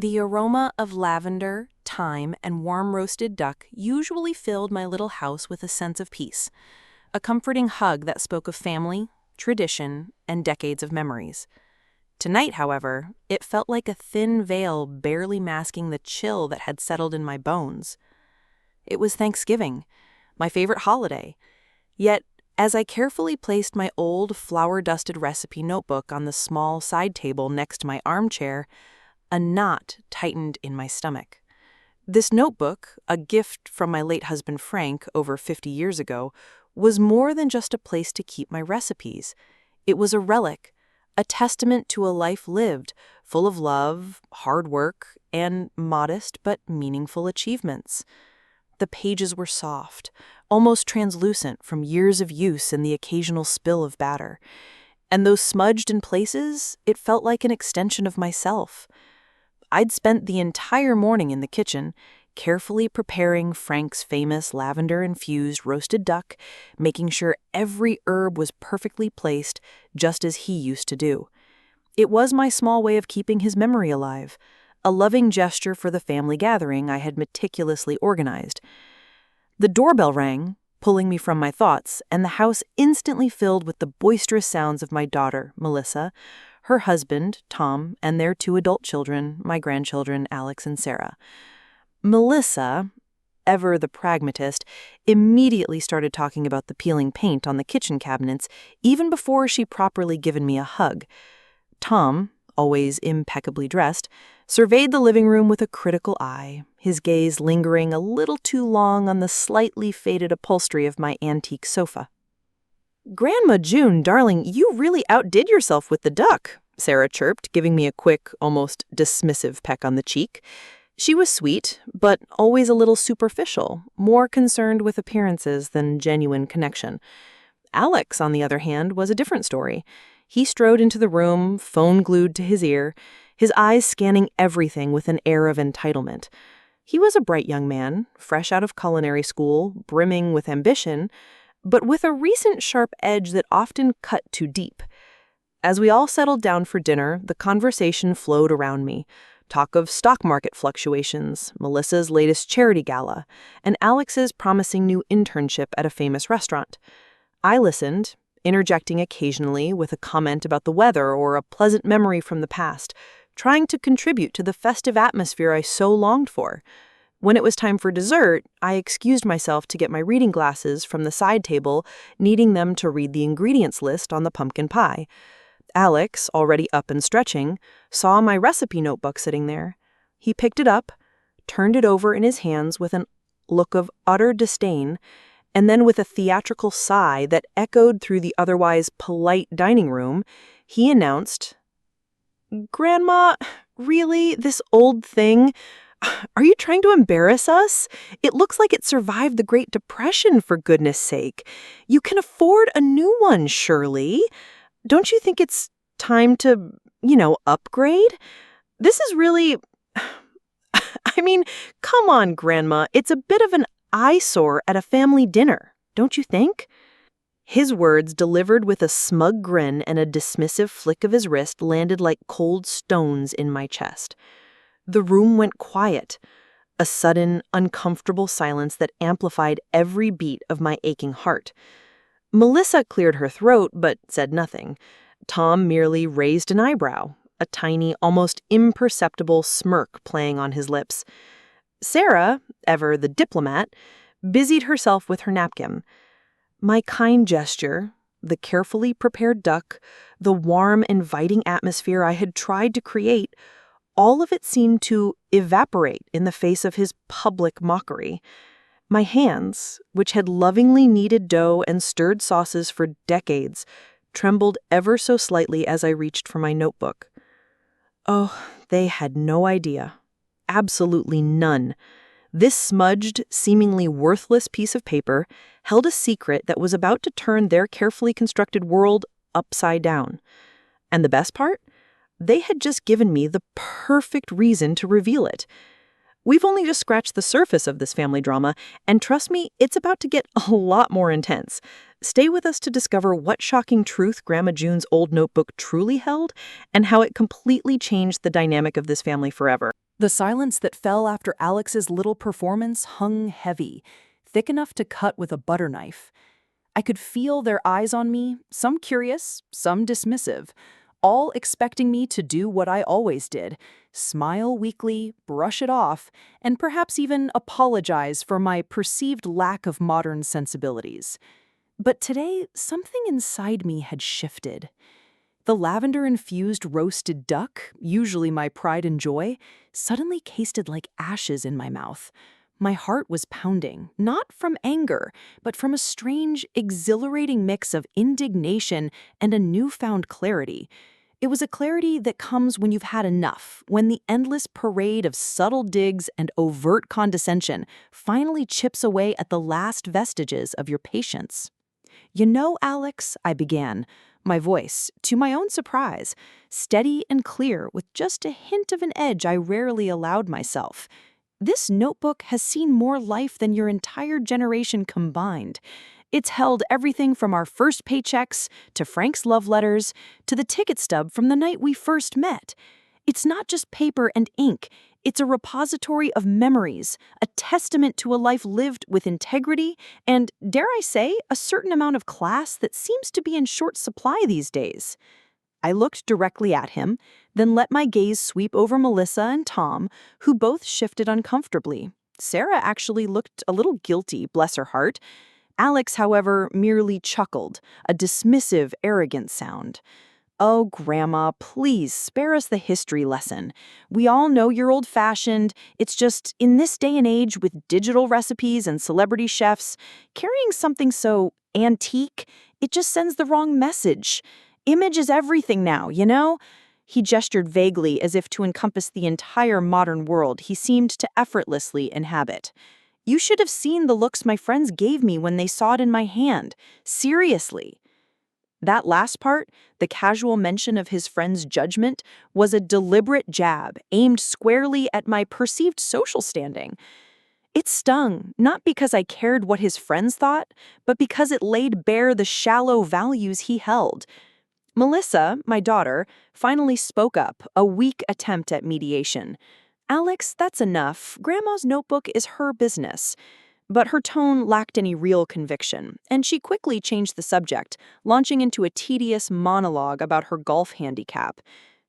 The aroma of lavender, thyme, and warm roasted duck usually filled my little house with a sense of peace, a comforting hug that spoke of family, tradition, and decades of memories. Tonight, however, it felt like a thin veil barely masking the chill that had settled in my bones. It was Thanksgiving, my favorite holiday. Yet, as I carefully placed my old flour-dusted recipe notebook on the small side table next to my armchair, a knot tightened in my stomach. This notebook, a gift from my late husband Frank over 50 years ago, was more than just a place to keep my recipes. It was a relic, a testament to a life lived, full of love, hard work, and modest but meaningful achievements. The pages were soft, almost translucent from years of use and the occasional spill of batter. And though smudged in places, it felt like an extension of myself. I'd spent the entire morning in the kitchen, carefully preparing Frank's famous lavender-infused roasted duck, making sure every herb was perfectly placed, just as he used to do. It was my small way of keeping his memory alive, a loving gesture for the family gathering I had meticulously organized. The doorbell rang, pulling me from my thoughts, and the house instantly filled with the boisterous sounds of my daughter, Melissa, her husband, Tom, and their 2 adult children, my grandchildren, Alex and Sarah. Melissa, ever the pragmatist, immediately started talking about the peeling paint on the kitchen cabinets even before she'd properly given me a hug. Tom, always impeccably dressed, surveyed the living room with a critical eye, his gaze lingering a little too long on the slightly faded upholstery of my antique sofa. "Grandma June, darling, you really outdid yourself with the duck," Sarah chirped, giving me a quick, almost dismissive peck on the cheek. She was sweet, but always a little superficial, more concerned with appearances than genuine connection. Alex, on the other hand, was a different story. He strode into the room, phone glued to his ear, his eyes scanning everything with an air of entitlement. He was a bright young man, fresh out of culinary school, brimming with ambition, but with a recent sharp edge that often cut too deep. As we all settled down for dinner, the conversation flowed around me. Talk of stock market fluctuations, Melissa's latest charity gala, and Alex's promising new internship at a famous restaurant. I listened, interjecting occasionally with a comment about the weather or a pleasant memory from the past, trying to contribute to the festive atmosphere I so longed for. When it was time for dessert, I excused myself to get my reading glasses from the side table, needing them to read the ingredients list on the pumpkin pie. Alex, already up and stretching, saw my recipe notebook sitting there. He picked it up, turned it over in his hands with a look of utter disdain, and then with a theatrical sigh that echoed through the otherwise polite dining room, he announced, "Grandma, really, this old thing? Are you trying to embarrass us? It looks like it survived the Great Depression, for goodness sake. You can afford a new one, surely. Don't you think it's time to, upgrade? This is really... I mean, come on, Grandma. It's a bit of an eyesore at a family dinner, don't you think?" His words, delivered with a smug grin and a dismissive flick of his wrist, landed like cold stones in my chest. The room went quiet, a sudden, uncomfortable silence that amplified every beat of my aching heart. Melissa cleared her throat, but said nothing. Tom merely raised an eyebrow, a tiny, almost imperceptible smirk playing on his lips. Sarah, ever the diplomat, busied herself with her napkin. My kind gesture, the carefully prepared duck, the warm, inviting atmosphere I had tried to create, all of it seemed to evaporate in the face of his public mockery. My hands, which had lovingly kneaded dough and stirred sauces for decades, trembled ever so slightly as I reached for my notebook. Oh, they had no idea. Absolutely none. This smudged, seemingly worthless piece of paper held a secret that was about to turn their carefully constructed world upside down. And the best part? They had just given me the perfect reason to reveal it. We've only just scratched the surface of this family drama, and trust me, it's about to get a lot more intense. Stay with us to discover what shocking truth Grandma June's old notebook truly held, and how it completely changed the dynamic of this family forever. The silence that fell after Alex's little performance hung heavy, thick enough to cut with a butter knife. I could feel their eyes on me, some curious, some dismissive, all expecting me to do what I always did, smile weakly, brush it off, and perhaps even apologize for my perceived lack of modern sensibilities. But today, something inside me had shifted. The lavender-infused roasted duck, usually my pride and joy, suddenly tasted like ashes in my mouth. My heart was pounding, not from anger, but from a strange, exhilarating mix of indignation and a newfound clarity. It was a clarity that comes when you've had enough, when the endless parade of subtle digs and overt condescension finally chips away at the last vestiges of your patience. "You know, Alex," I began, my voice, to my own surprise, steady and clear with just a hint of an edge I rarely allowed myself. "This notebook has seen more life than your entire generation combined. It's held everything from our first paychecks to Frank's love letters to the ticket stub from the night we first met. It's not just paper and ink. It's a repository of memories, a testament to a life lived with integrity and, dare I say, a certain amount of class that seems to be in short supply these days." I looked directly at him, then let my gaze sweep over Melissa and Tom, who both shifted uncomfortably. Sarah actually looked a little guilty, bless her heart. Alex, however, merely chuckled, a dismissive, arrogant sound. "Oh, Grandma, please spare us the history lesson. We all know you're old-fashioned. It's just, in this day and age with digital recipes and celebrity chefs, carrying something so antique, it just sends the wrong message. Image is everything now, you know?" He gestured vaguely as if to encompass the entire modern world he seemed to effortlessly inhabit. "You should have seen the looks my friends gave me when they saw it in my hand. Seriously." That last part, the casual mention of his friend's judgment, was a deliberate jab aimed squarely at my perceived social standing. It stung, not because I cared what his friends thought, but because it laid bare the shallow values he held. Melissa, my daughter, finally spoke up, a weak attempt at mediation. "Alex, that's enough. Grandma's notebook is her business." But her tone lacked any real conviction, and she quickly changed the subject, launching into a tedious monologue about her golf handicap.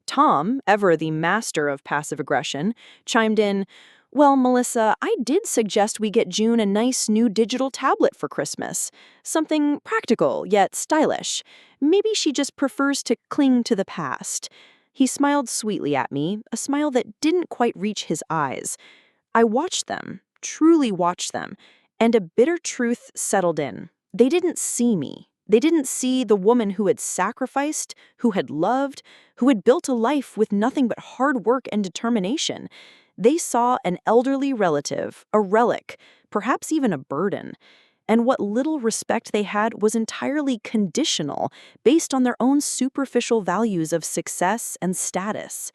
Tom, ever the master of passive aggression, chimed in, "Well, Melissa, I did suggest we get June a nice new digital tablet for Christmas. Something practical, yet stylish. Maybe she just prefers to cling to the past." He smiled sweetly at me, a smile that didn't quite reach his eyes. I watched them, truly watched them, and a bitter truth settled in. They didn't see me. They didn't see the woman who had sacrificed, who had loved, who had built a life with nothing but hard work and determination. They saw an elderly relative, a relic, perhaps even a burden. And what little respect they had was entirely conditional, based on their own superficial values of success and status.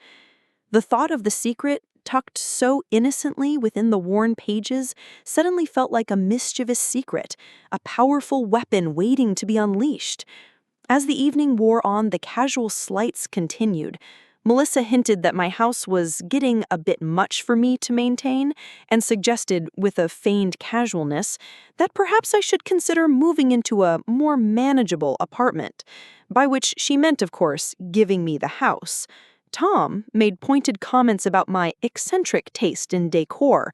The thought of the secret, tucked so innocently within the worn pages, suddenly felt like a mischievous secret, a powerful weapon waiting to be unleashed. As the evening wore on, the casual slights continued. Melissa hinted that my house was getting a bit much for me to maintain, and suggested, with a feigned casualness, that perhaps I should consider moving into a more manageable apartment, by which she meant, of course, giving me the house. Tom made pointed comments about my eccentric taste in decor.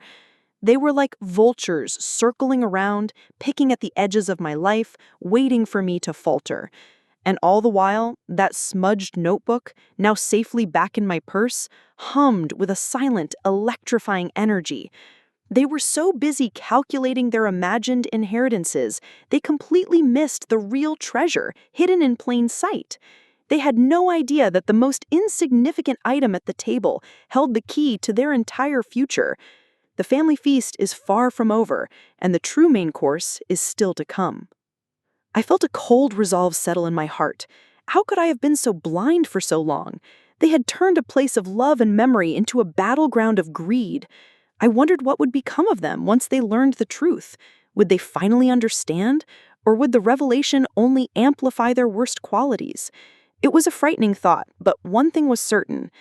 They were like vultures circling around, picking at the edges of my life, waiting for me to falter. And all the while, that smudged notebook, now safely back in my purse, hummed with a silent, electrifying energy. They were so busy calculating their imagined inheritances, they completely missed the real treasure hidden in plain sight. They had no idea that the most insignificant item at the table held the key to their entire future. The family feast is far from over, and the true main course is still to come. I felt a cold resolve settle in my heart. How could I have been so blind for so long? They had turned a place of love and memory into a battleground of greed. I wondered what would become of them once they learned the truth. Would they finally understand? Or would the revelation only amplify their worst qualities? It was a frightening thought, but one thing was certain.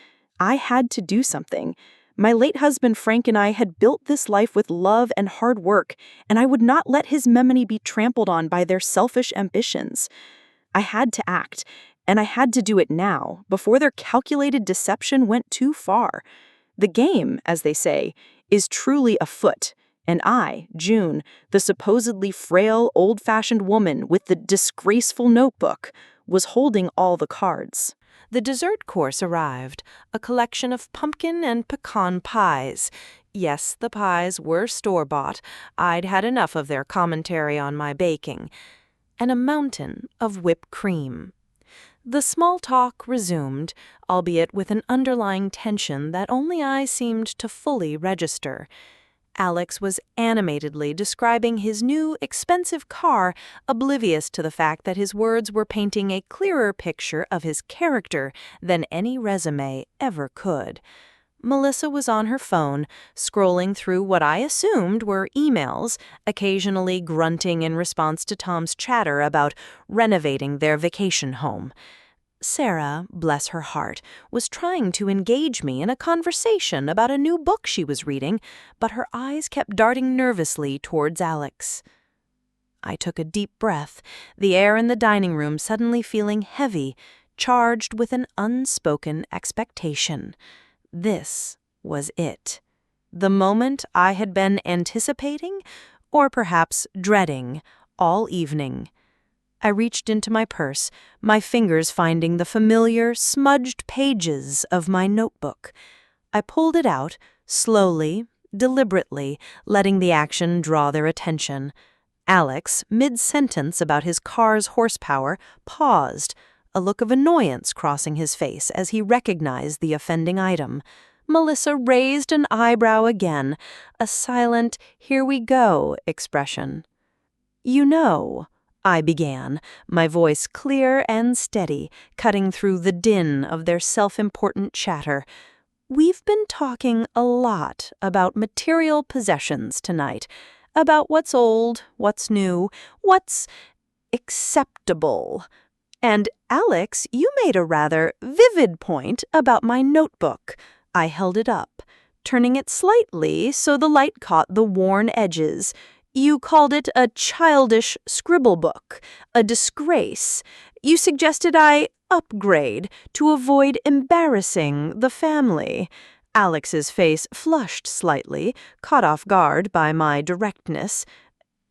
I had to do something. My late husband Frank and I had built this life with love and hard work, and I would not let his memory be trampled on by their selfish ambitions. I had to act, and I had to do it now, before their calculated deception went too far. The game, as they say, is truly afoot, and I, June, the supposedly frail, old-fashioned woman with the disgraceful notebook, was holding all the cards. The dessert course arrived, a collection of pumpkin and pecan pies. Yes, the pies were store-bought. I'd had enough of their commentary on my baking. And a mountain of whipped cream. The small talk resumed, albeit with an underlying tension that only I seemed to fully register. Alex was animatedly describing his new, expensive car, oblivious to the fact that his words were painting a clearer picture of his character than any resume ever could. Melissa was on her phone, scrolling through what I assumed were emails, occasionally grunting in response to Tom's chatter about renovating their vacation home. Sarah, bless her heart, was trying to engage me in a conversation about a new book she was reading, but her eyes kept darting nervously towards Alex. I took a deep breath, the air in the dining room suddenly feeling heavy, charged with an unspoken expectation. This was it. The moment I had been anticipating, or perhaps dreading, all evening. I reached into my purse, my fingers finding the familiar, smudged pages of my notebook. I pulled it out, slowly, deliberately, letting the action draw their attention. Alex, mid-sentence about his car's horsepower, paused, a look of annoyance crossing his face as he recognized the offending item. Melissa raised an eyebrow again, a silent, "here we go" expression. "You know," I began, my voice clear and steady, cutting through the din of their self-important chatter. "We've been talking a lot about material possessions tonight, about what's old, what's new, what's acceptable. And, Alex, you made a rather vivid point about my notebook." I held it up, turning it slightly so the light caught the worn edges. "You called it a childish scribble book, a disgrace. You suggested I upgrade to avoid embarrassing the family." Alex's face flushed slightly, caught off guard by my directness.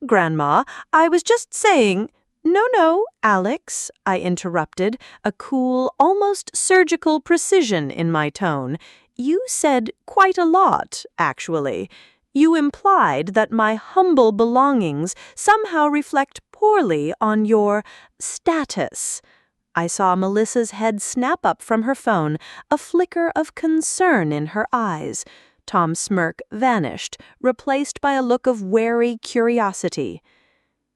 "Grandma, I was just saying—" No, Alex," I interrupted, a cool, almost surgical precision in my tone. "You said quite a lot, actually. You implied that my humble belongings somehow reflect poorly on your status." I saw Melissa's head snap up from her phone, a flicker of concern in her eyes. Tom's smirk vanished, replaced by a look of wary curiosity.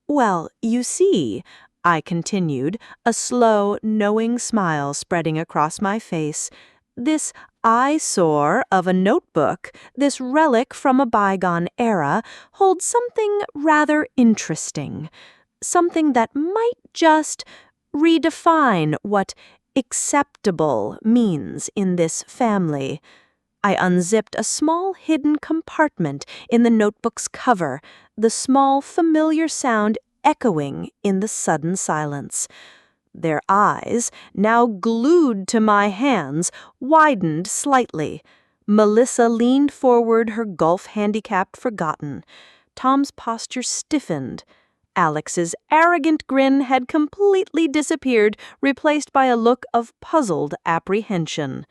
"Well, you see," I continued, a slow, knowing smile spreading across my face, "this eyesore of a notebook, this relic from a bygone era, holds something rather interesting. Something that might just redefine what acceptable means in this family." I unzipped a small hidden compartment in the notebook's cover, the small familiar sound echoing in the sudden silence. Their eyes, now glued to my hands, widened slightly. Melissa leaned forward, her golf handicap forgotten. Tom's posture stiffened. Alex's arrogant grin had completely disappeared, replaced by a look of puzzled apprehension.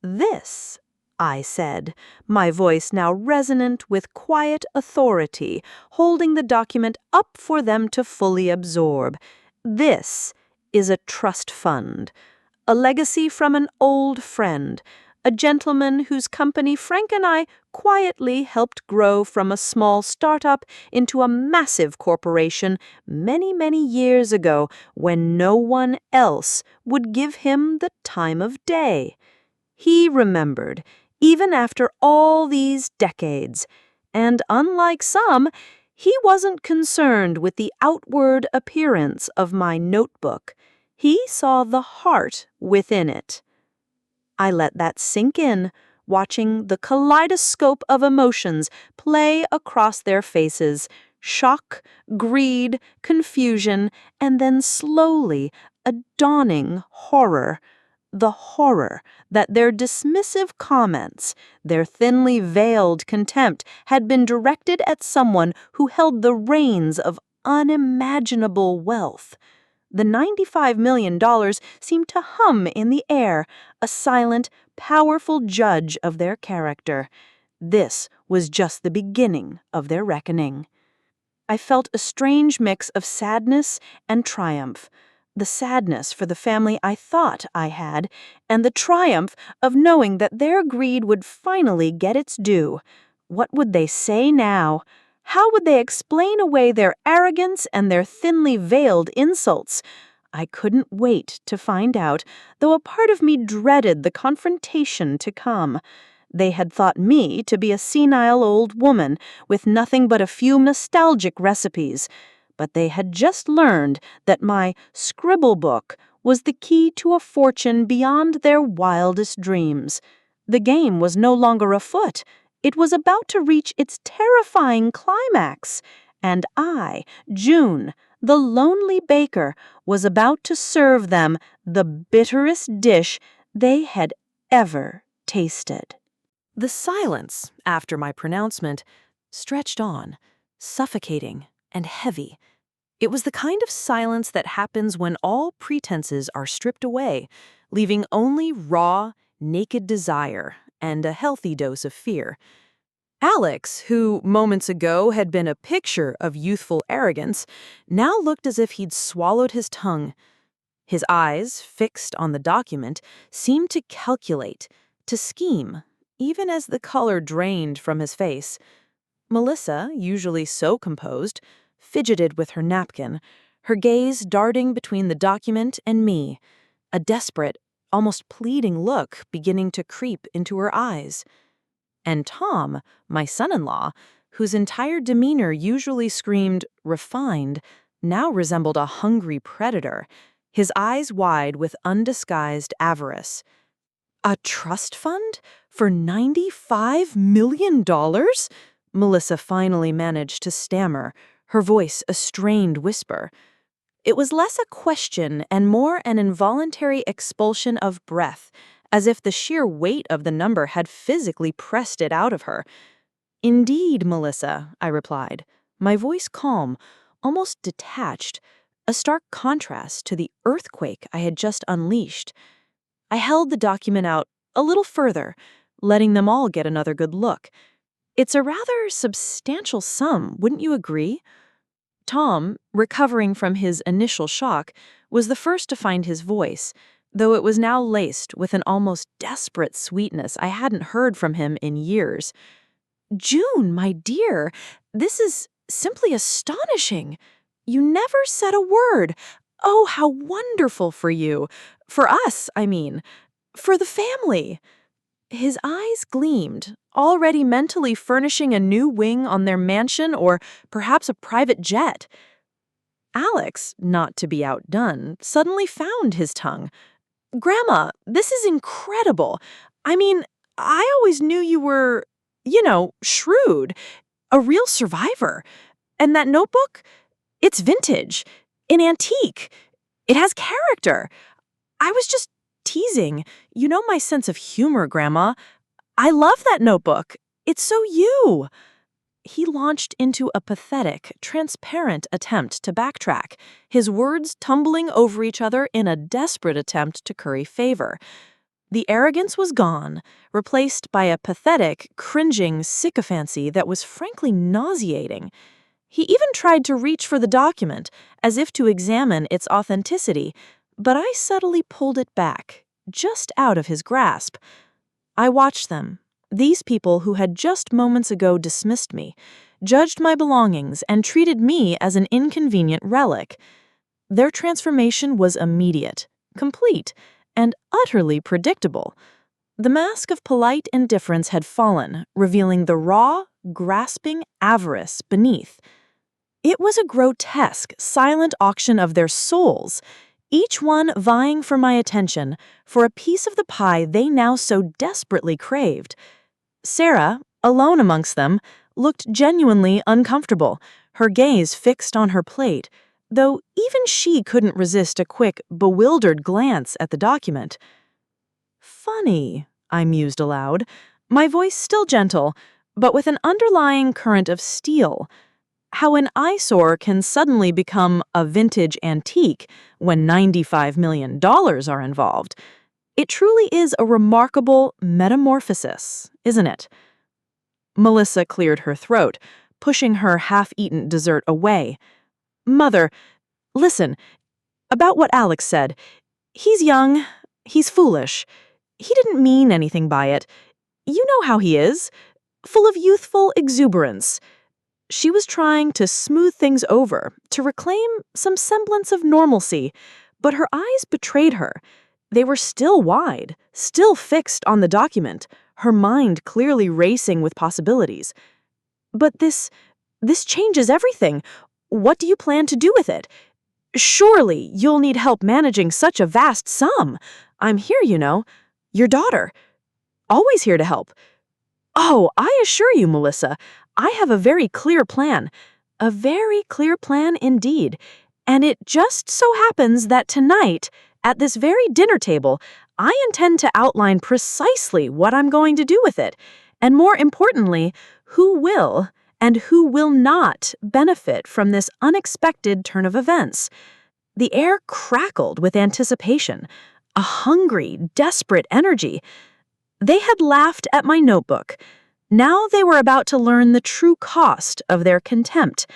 "This," I said, my voice now resonant with quiet authority, holding the document up for them to fully absorb. "This is a trust fund, a legacy from an old friend, a gentleman whose company Frank and I quietly helped grow from a small startup into a massive corporation many, many years ago when no one else would give him the time of day. He remembered, even after all these decades, and unlike some, he wasn't concerned with the outward appearance of my notebook. He saw the heart within it." I let that sink in, watching the kaleidoscope of emotions play across their faces: shock, greed, confusion, and then slowly a dawning horror. The horror that their dismissive comments, their thinly veiled contempt, had been directed at someone who held the reins of unimaginable wealth. The $95 million seemed to hum in the air, a silent, powerful judge of their character. This was just the beginning of their reckoning. I felt a strange mix of sadness and triumph. The sadness for the family I thought I had, and the triumph of knowing that their greed would finally get its due. What would they say now? How would they explain away their arrogance and their thinly veiled insults? I couldn't wait to find out, though a part of me dreaded the confrontation to come. They had thought me to be a senile old woman with nothing but a few nostalgic recipes, but they had just learned that my scribble book was the key to a fortune beyond their wildest dreams. The game was no longer afoot. It was about to reach its terrifying climax, and I, June, the lonely baker, was about to serve them the bitterest dish they had ever tasted. The silence, after my pronouncement, stretched on, suffocating and heavy. It was the kind of silence that happens when all pretenses are stripped away, leaving only raw, naked desire and a healthy dose of fear. Alex, who moments ago had been a picture of youthful arrogance, now looked as if he'd swallowed his tongue. His eyes, fixed on the document, seemed to calculate, to scheme, even as the color drained from his face. Melissa, usually so composed, fidgeted with her napkin, her gaze darting between the document and me, a desperate, almost pleading look beginning to creep into her eyes. And Tom, my son-in-law, whose entire demeanor usually screamed refined, now resembled a hungry predator, his eyes wide with undisguised avarice. A trust fund for $95 million? Melissa finally managed to stammer, her voice a strained whisper. It was less a question and more an involuntary expulsion of breath, as if the sheer weight of the number had physically pressed it out of her. "Indeed, Melissa," I replied, my voice calm, almost detached, a stark contrast to the earthquake I had just unleashed. I held the document out a little further, letting them all get another good look. It's a rather substantial sum, wouldn't you agree? Tom, recovering from his initial shock, was the first to find his voice, though it was now laced with an almost desperate sweetness I hadn't heard from him in years. "June, my dear, this is simply astonishing. You never said a word. Oh, how wonderful for you. For us, I mean. For the family." His eyes gleamed, already mentally furnishing a new wing on their mansion or perhaps a private jet. Alex, not to be outdone, suddenly found his tongue. "Grandma, this is incredible. I mean, I always knew you were, shrewd, a real survivor. And that notebook? It's vintage, an antique. It has character. I was just teasing. You know my sense of humor, Grandma. I love that notebook. It's so you." He launched into a pathetic, transparent attempt to backtrack, his words tumbling over each other in a desperate attempt to curry favor. The arrogance was gone, replaced by a pathetic, cringing sycophancy that was frankly nauseating. He even tried to reach for the document, as if to examine its authenticity, but I subtly pulled it back, just out of his grasp. I watched them, these people who had just moments ago dismissed me, judged my belongings, and treated me as an inconvenient relic. Their transformation was immediate, complete, and utterly predictable. The mask of polite indifference had fallen, revealing the raw, grasping avarice beneath. It was a grotesque, silent auction of their souls. each one vying for my attention, for a piece of the pie they now so desperately craved. Sarah, alone amongst them, looked genuinely uncomfortable, her gaze fixed on her plate, though even she couldn't resist a quick, bewildered glance at the document. Funny, I mused aloud, my voice still gentle, but with an underlying current of steel. How an eyesore can suddenly become a vintage antique when $95 million are involved. It truly is a remarkable metamorphosis, isn't it? Melissa cleared her throat, pushing her half-eaten dessert away. Mother, listen, about what Alex said. He's young, he's foolish. He didn't mean anything by it. You know how he is, full of youthful exuberance. She was trying to smooth things over, to reclaim some semblance of normalcy, but her eyes betrayed her. They were still wide, still fixed on the document, her mind clearly racing with possibilities. But this changes everything. What do you plan to do with it? Surely you'll need help managing such a vast sum. I'm here, you know. Your daughter. Always here to help. Oh, I assure you, Melissa, I have a very clear plan. A very clear plan indeed. And it just so happens that tonight, at this very dinner table, I intend to outline precisely what I'm going to do with it, and more importantly, who will and who will not benefit from this unexpected turn of events. The air crackled with anticipation, a hungry, desperate energy. They had laughed at my notebook. Now they were about to learn the true cost of their contempt.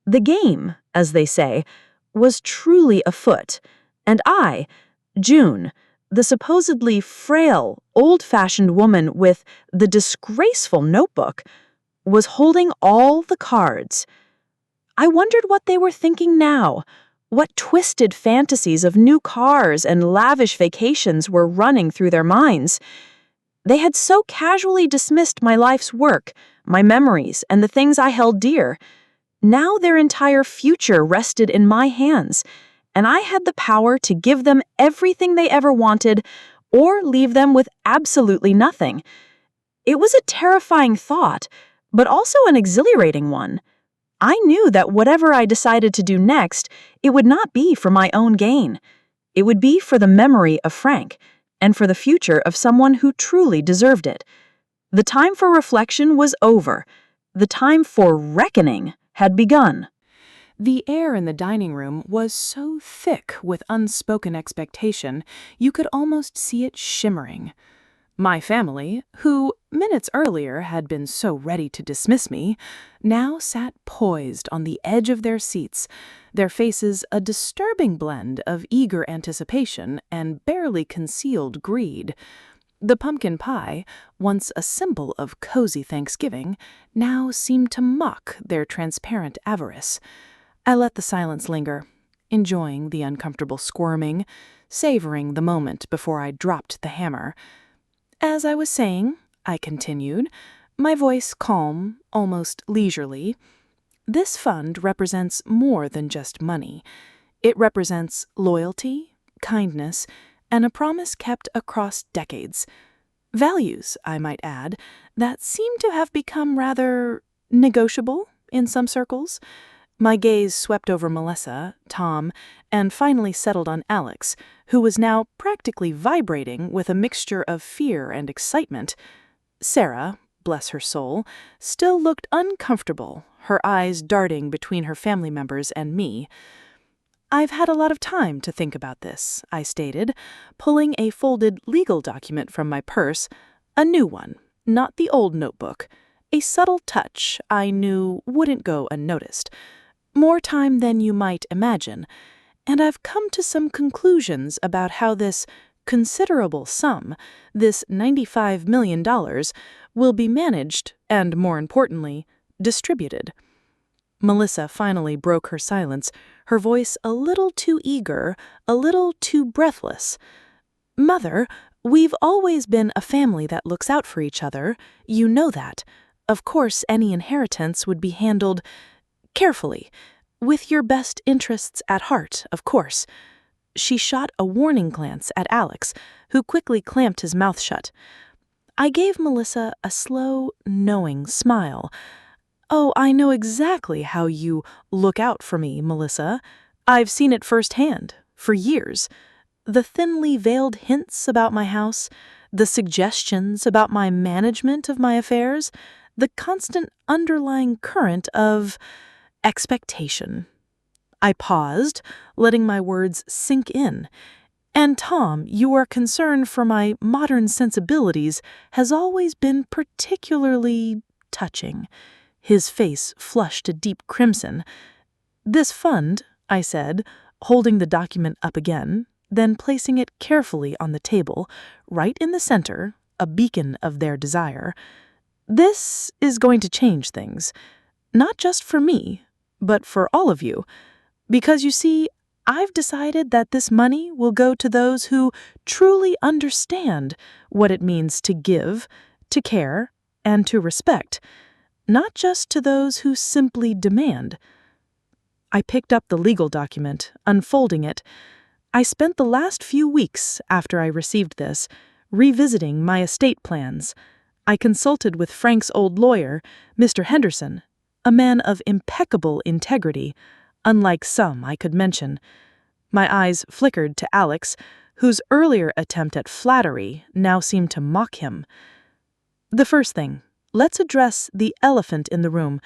The game, as they say, was truly afoot, and I, June, the supposedly frail, old-fashioned woman with the disgraceful notebook, was holding all the cards. I wondered what they were thinking now, what twisted fantasies of new cars and lavish vacations were running through their minds. They had so casually dismissed my life's work, my memories, and the things I held dear. Now their entire future rested in my hands, and I had the power to give them everything they ever wanted or leave them with absolutely nothing. It was a terrifying thought, but also an exhilarating one. I knew that whatever I decided to do next, it would not be for my own gain. It would be for the memory of Frank, and for the future of someone who truly deserved it. The time for reflection was over. The time for reckoning had begun. The air in the dining room was so thick with unspoken expectation, you could almost see it shimmering. My family, who minutes earlier had been so ready to dismiss me, now sat poised on the edge of their seats, their faces a disturbing blend of eager anticipation and barely concealed greed. The pumpkin pie, once a symbol of cozy Thanksgiving, now seemed to mock their transparent avarice. I let the silence linger, enjoying the uncomfortable squirming, savoring the moment before I dropped the hammer. As I was saying, I continued, my voice calm, almost leisurely, this fund represents more than just money. It represents loyalty, kindness, and a promise kept across decades. Values, I might add, that seem to have become rather negotiable in some circles. My gaze swept over Melissa, Tom, and finally settled on Alex, who was now practically vibrating with a mixture of fear and excitement. Sarah, bless her soul, still looked uncomfortable, her eyes darting between her family members and me. I've had a lot of time to think about this, I stated, pulling a folded legal document from my purse, a new one, not the old notebook, a subtle touch I knew wouldn't go unnoticed. More time than you might imagine, and I've come to some conclusions about how this considerable sum, this $95 million, will be managed and, more importantly, distributed. Melissa finally broke her silence, her voice a little too eager, a little too breathless. Mother, we've always been a family that looks out for each other. You know that. Of course, any inheritance would be handled carefully, with your best interests at heart, of course. She shot a warning glance at Alex, who quickly clamped his mouth shut. I gave Melissa a slow, knowing smile. "Oh, I know exactly how you look out for me, Melissa. I've seen it firsthand, for years. The thinly veiled hints about my house, the suggestions about my management of my affairs, the constant underlying current of expectation." I paused, letting my words sink in. "And Tom, your concern for my modern sensibilities has always been particularly touching." His face flushed a deep crimson. "This fund," I said, holding the document up again, then placing it carefully on the table, right in the center, a beacon of their desire. "This is going to change things. Not just for me, but for all of you. Because you see, I've decided that this money will go to those who truly understand what it means to give, to care, and to respect, not just to those who simply demand." I picked up the legal document, unfolding it. I spent the last few weeks after I received this revisiting my estate plans. I consulted with Frank's old lawyer, Mr. Henderson, a man of impeccable integrity, unlike some I could mention. My eyes flickered to Alex, whose earlier attempt at flattery now seemed to mock him. "The first thing, let's address the elephant in the room.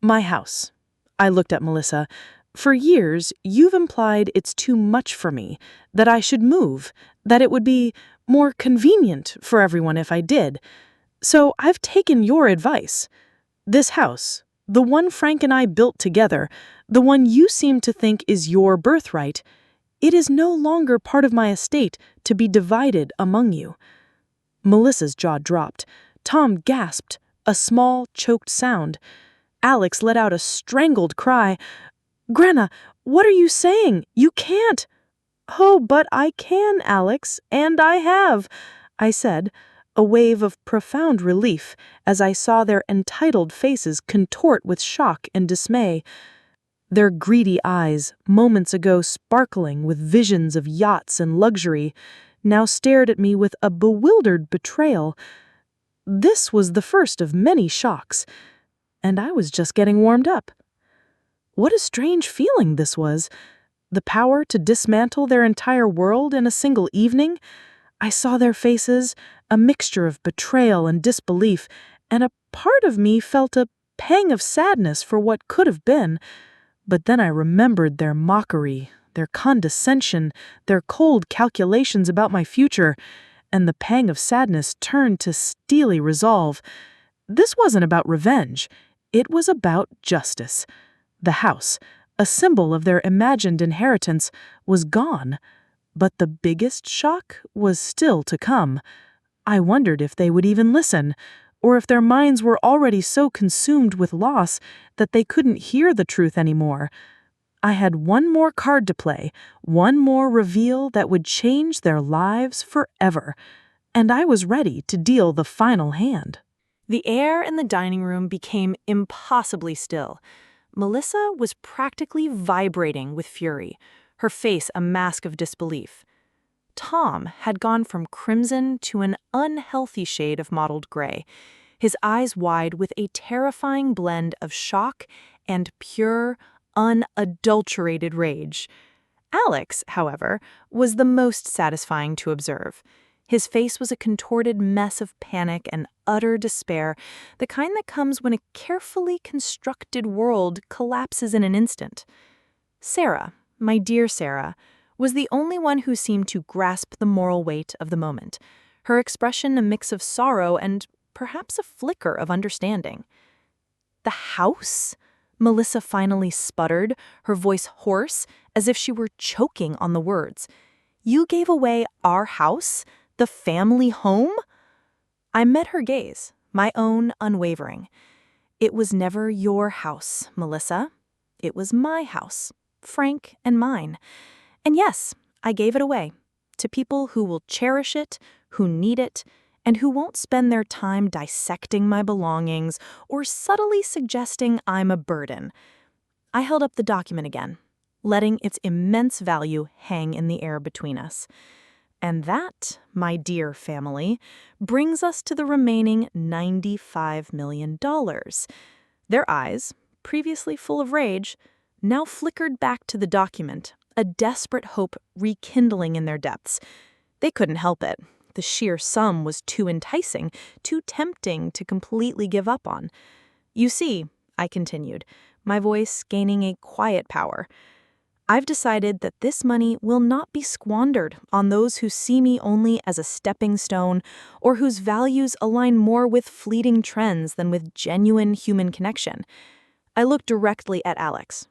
My house." I looked at Melissa. "For years, you've implied it's too much for me, that I should move, that it would be more convenient for everyone if I did. So I've taken your advice. This house, the one Frank and I built together, the one you seem to think is your birthright, it is no longer part of my estate to be divided among you." Melissa's jaw dropped. Tom gasped, a small, choked sound. Alex let out a strangled cry. "Granna, what are you saying? You can't." "Oh, but I can, Alex, and I have," I said, a wave of profound relief as I saw their entitled faces contort with shock and dismay. Their greedy eyes, moments ago sparkling with visions of yachts and luxury, now stared at me with a bewildered betrayal. This was the first of many shocks, and I was just getting warmed up. What a strange feeling this was. The power to dismantle their entire world in a single evening. I saw their faces, a mixture of betrayal and disbelief, and a part of me felt a pang of sadness for what could have been. But then I remembered their mockery, their condescension, their cold calculations about my future, and the pang of sadness turned to steely resolve. This wasn't about revenge. It was about justice. The house, a symbol of their imagined inheritance, was gone. But the biggest shock was still to come. I wondered if they would even listen, or if their minds were already so consumed with loss that they couldn't hear the truth anymore. I had one more card to play, one more reveal that would change their lives forever, and I was ready to deal the final hand. The air in the dining room became impossibly still. Melissa was practically vibrating with fury, her face a mask of disbelief. Tom had gone from crimson to an unhealthy shade of mottled gray, his eyes wide with a terrifying blend of shock and pure, unadulterated rage. Alex, however, was the most satisfying to observe. His face was a contorted mess of panic and utter despair, the kind that comes when a carefully constructed world collapses in an instant. Sarah, my dear Sarah, was the only one who seemed to grasp the moral weight of the moment, her expression a mix of sorrow and perhaps a flicker of understanding. "The house?" Melissa finally sputtered, her voice hoarse, as if she were choking on the words. "You gave away our house? The family home?" I met her gaze, my own unwavering. "It was never your house, Melissa. It was my house, Frank and mine. And yes, I gave it away, to people who will cherish it, who need it, and who won't spend their time dissecting my belongings or subtly suggesting I'm a burden." I held up the document again. letting its immense value hang in the air between us. And that, my dear family, brings us to the remaining $95 million. Their eyes, previously full of rage, now flickered back to the document, a desperate hope rekindling in their depths. They couldn't help it. The sheer sum was too enticing, too tempting to completely give up on. You see, I continued, my voice gaining a quiet power, I've decided that this money will not be squandered on those who see me only as a stepping stone or whose values align more with fleeting trends than with genuine human connection. I looked directly at Alex.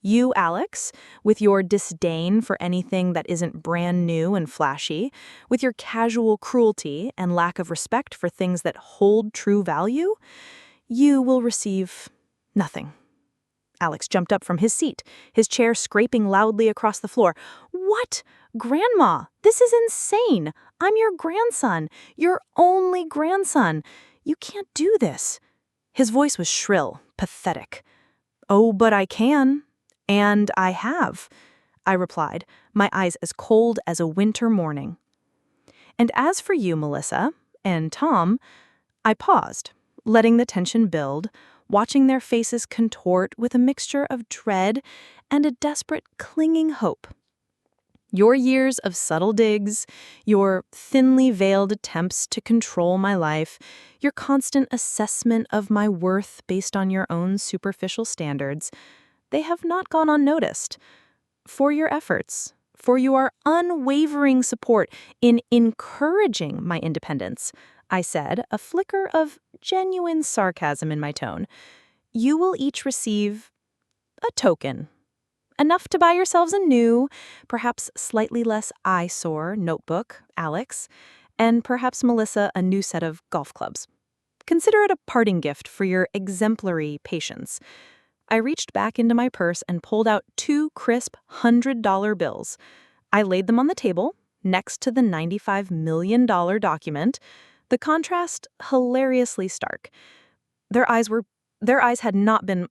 You, Alex, with your disdain for anything that isn't brand new and flashy, with your casual cruelty and lack of respect for things that hold true value, you will receive nothing. Alex jumped up from his seat, his chair scraping loudly across the floor. What? Grandma, this is insane. I'm your grandson, your only grandson. You can't do this. His voice was shrill, pathetic. Oh, but I can. And I have, I replied, my eyes as cold as a winter morning. And as for you, Melissa, and Tom, I paused, letting the tension build, watching their faces contort with a mixture of dread and a desperate clinging hope. Your years of subtle digs, your thinly veiled attempts to control my life, your constant assessment of my worth based on your own superficial standards, they have not gone unnoticed. For your efforts, for your unwavering support in encouraging my independence, I said, a flicker of genuine sarcasm in my tone, you will each receive a token. Enough to buy yourselves a new, perhaps slightly less eyesore notebook, Alex, and perhaps Melissa a new set of golf clubs. Consider it a parting gift for your exemplary patience. I reached back into my purse and pulled out 2 crisp $100 bills. I laid them on the table, next to the $95 million document, the contrast hilariously stark. Their eyes had not been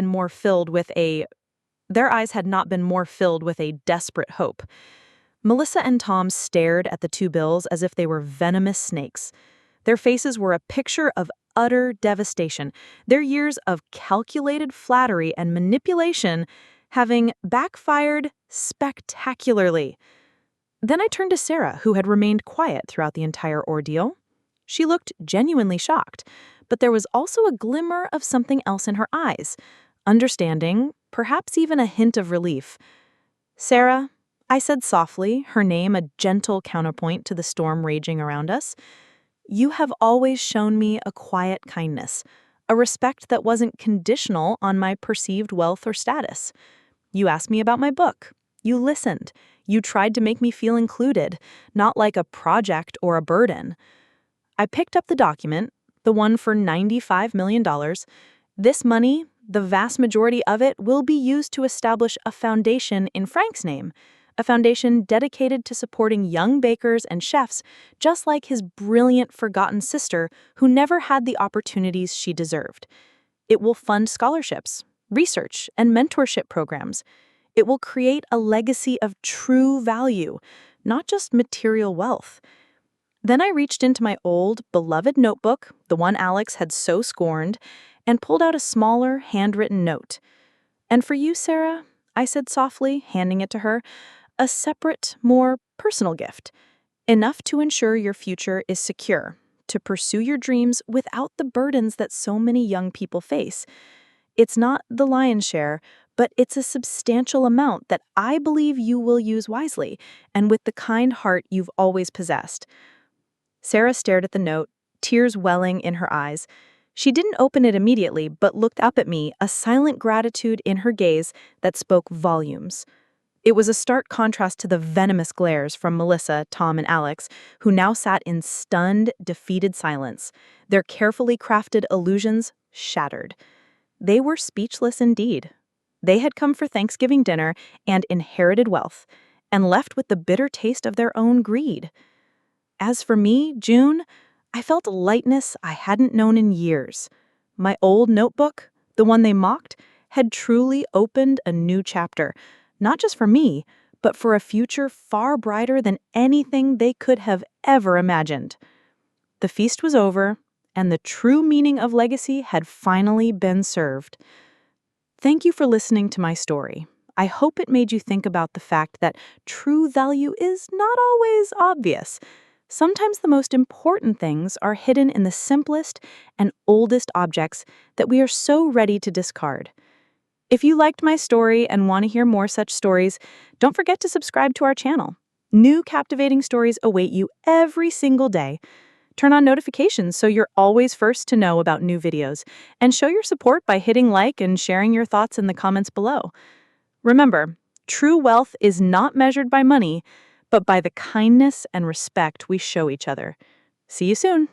more filled with a desperate hope. Melissa and Tom stared at the 2 bills as if they were venomous snakes. Their faces were a picture of utter devastation, their years of calculated flattery and manipulation having backfired spectacularly. Then I turned to Sarah, who had remained quiet throughout the entire ordeal. She looked genuinely shocked, but there was also a glimmer of something else in her eyes, understanding, perhaps even a hint of relief. Sarah, I said softly, her name a gentle counterpoint to the storm raging around us, you have always shown me a quiet kindness, a respect that wasn't conditional on my perceived wealth or status. You asked me about my book. You listened. You tried to make me feel included, not like a project or a burden. I picked up the document, the one for $95 million. This money, the vast majority of it, will be used to establish a foundation in Frank's name, a foundation dedicated to supporting young bakers and chefs, just like his brilliant forgotten sister who never had the opportunities she deserved. It will fund scholarships, research, and mentorship programs. It will create a legacy of true value, not just material wealth. Then I reached into my old, beloved notebook, the one Alex had so scorned, and pulled out a smaller, handwritten note. And for you, Sarah, I said softly, handing it to her, a separate, more personal gift, enough to ensure your future is secure, to pursue your dreams without the burdens that so many young people face. It's not the lion's share, but it's a substantial amount that I believe you will use wisely and with the kind heart you've always possessed. Sarah stared at the note, tears welling in her eyes. She didn't open it immediately, but looked up at me, a silent gratitude in her gaze that spoke volumes. It was a stark contrast to the venomous glares from Melissa, Tom, and Alex, who now sat in stunned, defeated silence, their carefully crafted illusions shattered. They were speechless indeed. They had come for Thanksgiving dinner and inherited wealth, and left with the bitter taste of their own greed. As for me, June, I felt a lightness I hadn't known in years. My old notebook, the one they mocked, had truly opened a new chapter, not just for me, but for a future far brighter than anything they could have ever imagined. The feast was over, and the true meaning of legacy had finally been served. Thank you for listening to my story. I hope it made you think about the fact that true value is not always obvious. Sometimes the most important things are hidden in the simplest and oldest objects that we are so ready to discard. If you liked my story and want to hear more such stories, don't forget to subscribe to our channel. New captivating stories await you every single day. Turn on notifications so you're always first to know about new videos, and show your support by hitting like and sharing your thoughts in the comments below. Remember, true wealth is not measured by money, but by the kindness and respect we show each other. See you soon.